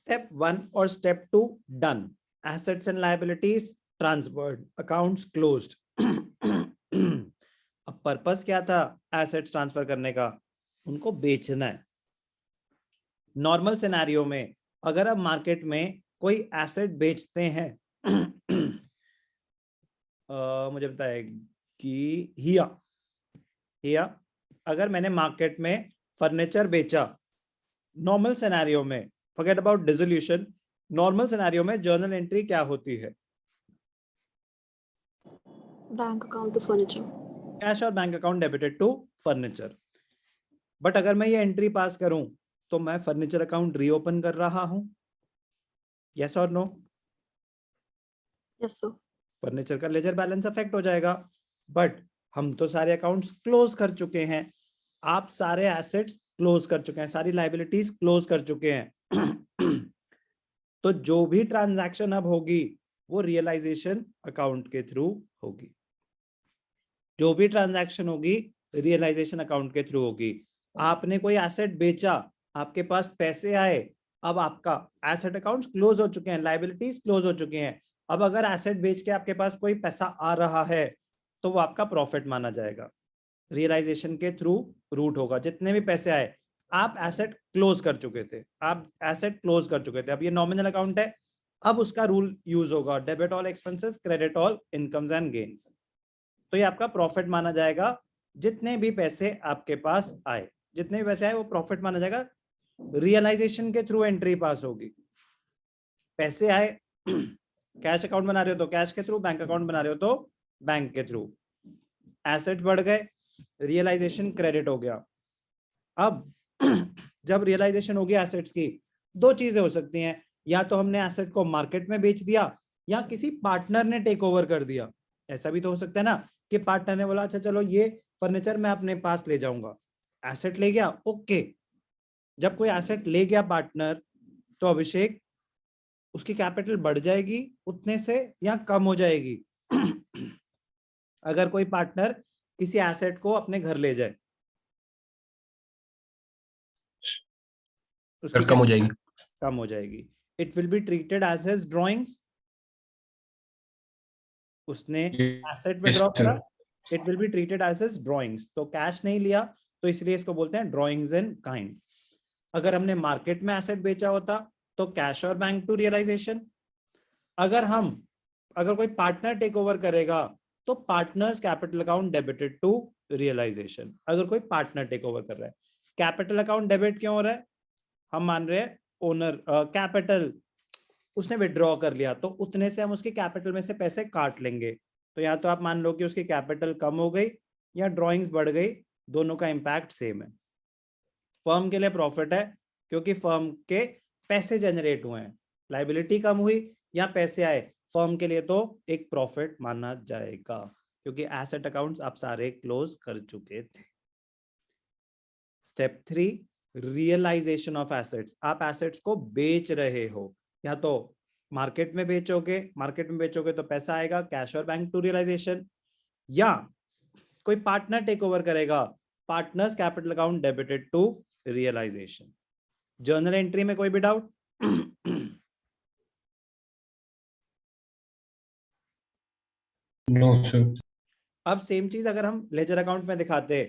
Step 1 और step 2 done, assets and liabilities transferred, accounts closed. अब purpose क्या था एसेट्स ट्रांसफर करने का? उनको बेचना है। नॉर्मल सिनेरियो में अगर आप मार्केट में कोई एसेट बेचते हैं मुझे बताए कि हिया अगर मैंने मार्केट में फर्नीचर बेचा, नॉर्मल सिनेरियो में, forget about dissolution, normal scenario में जर्नल एंट्री क्या होती है? Bank account to furniture, cash और bank account debited to furniture. But अगर मैं ये एंट्री पास करूं तो मैं फर्नीचर अकाउंट रीओपन कर रहा हूं, यस और नो? Yes sir. फर्नीचर का लेजर बैलेंस अफेक्ट हो जाएगा। बट हम तो सारे अकाउंट्स क्लोज कर चुके हैं, आप सारे एसेट्स क्लोज कर चुके हैं, सारी लायबिलिटीज क्लोज कर चुके हैं। तो जो भी ट्रांजैक्शन अब होगी वो रियलाइजेशन अकाउंट के थ्रू होगी। जो भी ट्रांजैक्शन होगी रियलाइजेशन अकाउंट के थ्रू होगी। आपने कोई एसेट बेचा, आपके पास पैसे आए, अब आपका एसेट अकाउंट्स क्लोज हो चुके हैं, लायबिलिटीज क्लोज हो चुके हैं। अब अगर एसेट बेच के आपके पास कोई पैसा आ रहा है तो वो आपका प्रॉफिट माना जाएगा, रियलाइजेशन के थ्रू रूट होगा। जितने भी पैसे आए, आप एसेट क्लोज कर चुके थे, आप एसेट क्लोज कर चुके थे। अब ये नॉमिनल अकाउंट है, अब उसका रूल यूज होगा, debit all expenses credit all incomes and gains. तो ये आपका प्रॉफिट माना जाएगा। जितने भी पैसे आपके पास आए, जितने भी पैसे आए वो प्रॉफिट माना जाएगा। रियलाइजेशन के थ्रू एंट्री पास होगी। पैसे आए, कैश अकाउंट बना रहे हो तो कैश के थ्रू, बैंक अकाउंट बना रहे हो तो बैंक के थ्रू। एसेट बढ़ गए, रियलाइजेशन क्रेडिट हो गया। अब जब रियलाइजेशन हो गया एसेट्स की, दो चीजें हो सकती हैं, या तो हमने एसेट को मार्केट में बेच दिया या किसी पार्टनर ने टेक ओवर कर दिया। ऐसा भी तो हो सकता है ना कि पार्टनर ने बोला अच्छा चलो ये फर्नीचर मैं अपने पास ले जाऊंगा, एसेट ले गया, ओके। जब कोई एसेट ले गया पार्टनर, तो अभिषेक उसकी कैपिटल बढ़ जाएगी उतने से या कम हो जाएगी? अगर कोई पार्टनर किसी एसेट को अपने घर ले जाए, उसकी कम हो जाएगी। कम हो जाएगी। It will be treated as his drawings. उसने एसेट विड्रॉ करा, it will be treated as his drawings. तो कैश नहीं लिया, तो इसलिए इसको बोलते हैं ड्रॉइंग्स इन काइंड। अगर हमने मार्केट में एसेट बेचा होता तो कैश और बैंक टू रियलाइजेशन। अगर कोई पार्टनर टेक ओवर करेगा तो partners capital account debited to realisation. अगर कोई पार्टनर टेक ओवर कर रहा है, कैपिटल अकाउंट डेबिट क्यों हो रहा है? हम मान रहे हैं ओनर कैपिटल उसने विड्रॉ कर लिया, तो उतने से हम उसके कैपिटल में से पैसे काट लेंगे। तो या तो आप मान लो कि उसकी कैपिटल कम हो गई या ड्रॉइंग्स बढ़ गई, दोनों का इंपैक्ट सेम है। फर्म के लिए प्रॉफिट है क्योंकि फर्म के पैसे जनरेट हुए हैं। लाइबिलिटी कम हुई या पैसे आए, फर्म के लिए तो एक प्रॉफिट माना जाएगा क्योंकि एसेट अकाउंट्स आप सारे क्लोज कर चुके थे। Step 3, realisation of assets. आप एसेट्स को बेच रहे हो, या तो मार्केट में बेचोगे तो पैसा आएगा, कैश और बैंक टू रियलाइजेशन, या कोई पार्टनर टेक ओवर करेगा, partners capital account debited to realisation. Journal entry में कोई भी डाउट? No sir. अब सेम चीज अगर हम लेजर अकाउंट में दिखाते,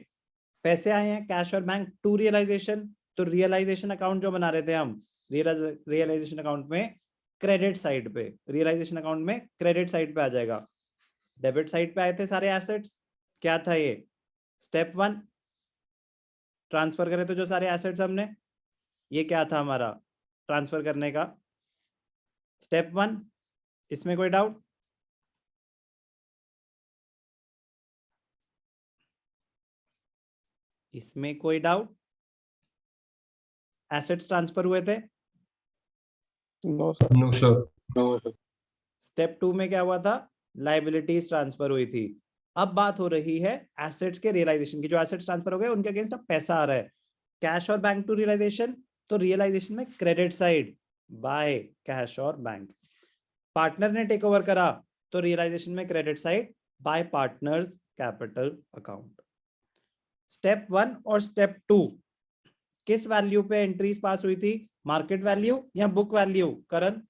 पैसे आए हैं कैश और बैंक टू रियलाइजेशन, तो रियलाइजेशन अकाउंट जो बना रहे थे हम, रियलाइजेशन अकाउंट में क्रेडिट साइड पे, रियलाइजेशन अकाउंट में क्रेडिट साइड पे आ जाएगा। डेबिट साइड पे आए थे सारे एसेट्स, क्या था ये? स्टेप 1 ट्रांसफर करे तो जो सारे एसेट्स हमने, ये क्या था हमारा ट्रांसफर करने का? स्टेप 1। इसमें कोई डाउट? इसमें कोई डाउट? एसेट्स ट्रांसफर हुए थे? No sir. No sir. Step 2 में क्या हुआ था? लाइबिलिटीज ट्रांसफर हुई थी। अब बात हो रही है एसेट्स के रियलाइजेशन की। जो एसेट्स ट्रांसफर हो गए उनके अगेंस्ट अब पैसा आ रहा है, कैश और बैंक टू रियलाइजेशन। तो रियलाइजेशन में क्रेडिट साइड बाय कैश और बैंक। पार्टनर ने टेक ओवर करा तो रियलाइजेशन में credit side by partners capital account. Step 1 और स्टेप 2 किस वैल्यू पे एंट्रीज पास हुई थी, मार्केट वैल्यू या बुक वैल्यू? करण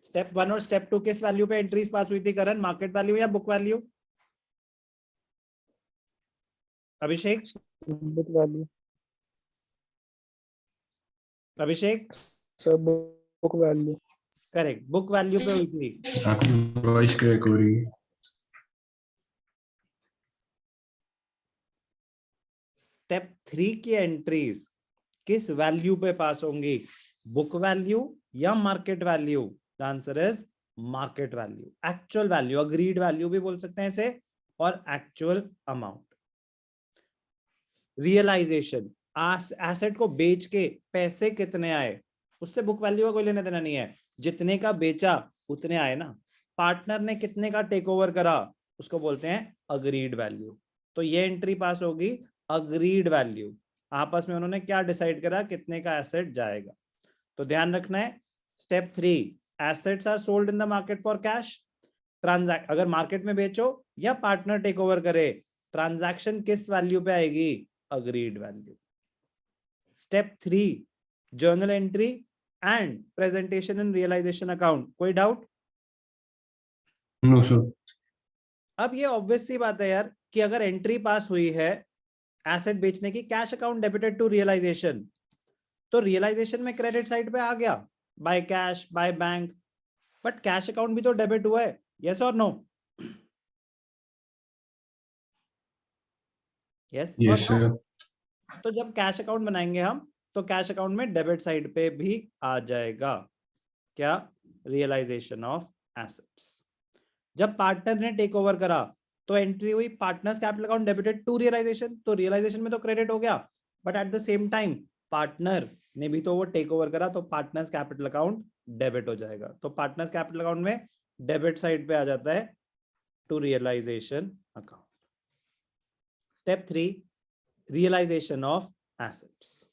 स्टेप 1 और स्टेप 2 किस वैल्यू पे एंट्रीज पास हुई थी करण, मार्केट वैल्यू या बुक वैल्यू? अभिषेक Book value. अभिषेक Sir, book value. Correct, book value पे हुई थी। आपकी वॉइस क्रैक हो रही है। स्टेप 3 की एंट्रीज किस वैल्यू पे पास होंगी, बुक वैल्यू या market value? The answer is market value, actual value, agreed value भी बोल सकते हैं इसे, और एक्चुअल अमाउंट। रियलाइजेशन, एसेट को बेच के पैसे कितने आए, उससे बुक वैल्यू का कोई लेना देना नहीं है, जितने का बेचा उतने आए ना। पार्टनर ने कितने का टेक ओवर करा, उसको बोलते हैं अग्रीड वैल्यू। तो ये एंट्री पास होगी अग्रीड वैल्यू, आपस में उन्होंने क्या डिसाइड करा कितने का एसेट जाएगा। तो ध्यान रखना है, step 3, assets are sold in the market for cash. Transact, अगर मार्केट में बेचो या पार्टनर टेक ओवर करे, ट्रांजैक्शन किस वैल्यू पे आएगी, agreed value. Step 3, journal entry and presentation in realisation account. कोई डाउट? No sir. अब ये ऑब्वियस सी बात है यार कि अगर एंट्री पास हुई है एसेट बेचने की, cash account debited to realisation, तो रियलाइजेशन में क्रेडिट साइड पे आ गया by cash by bank, but cash account भी तो डेबिट हुआ है, यस और नो? यस और यस नो? सर। तो जब कैश अकाउंट बनाएंगे हम, तो कैश अकाउंट में डेबिट साइड पे भी आ जाएगा क्या, रियलाइजेशन ऑफ एसेट्स। जब पार्टनर ने टेक ओवर करा तो एंट्री हुई partners capital account debited to realisation, तो रियलाइजेशन में तो क्रेडिट हो गया, but at the same time partner ने भी तो वो टेक ओवर करा, तो पार्टनर्स कैपिटल अकाउंट डेबिट हो जाएगा। तो पार्टनर्स कैपिटल अकाउंट में डेबिट साइड पे आ जाता है to realisation account. Step 3, realisation of assets.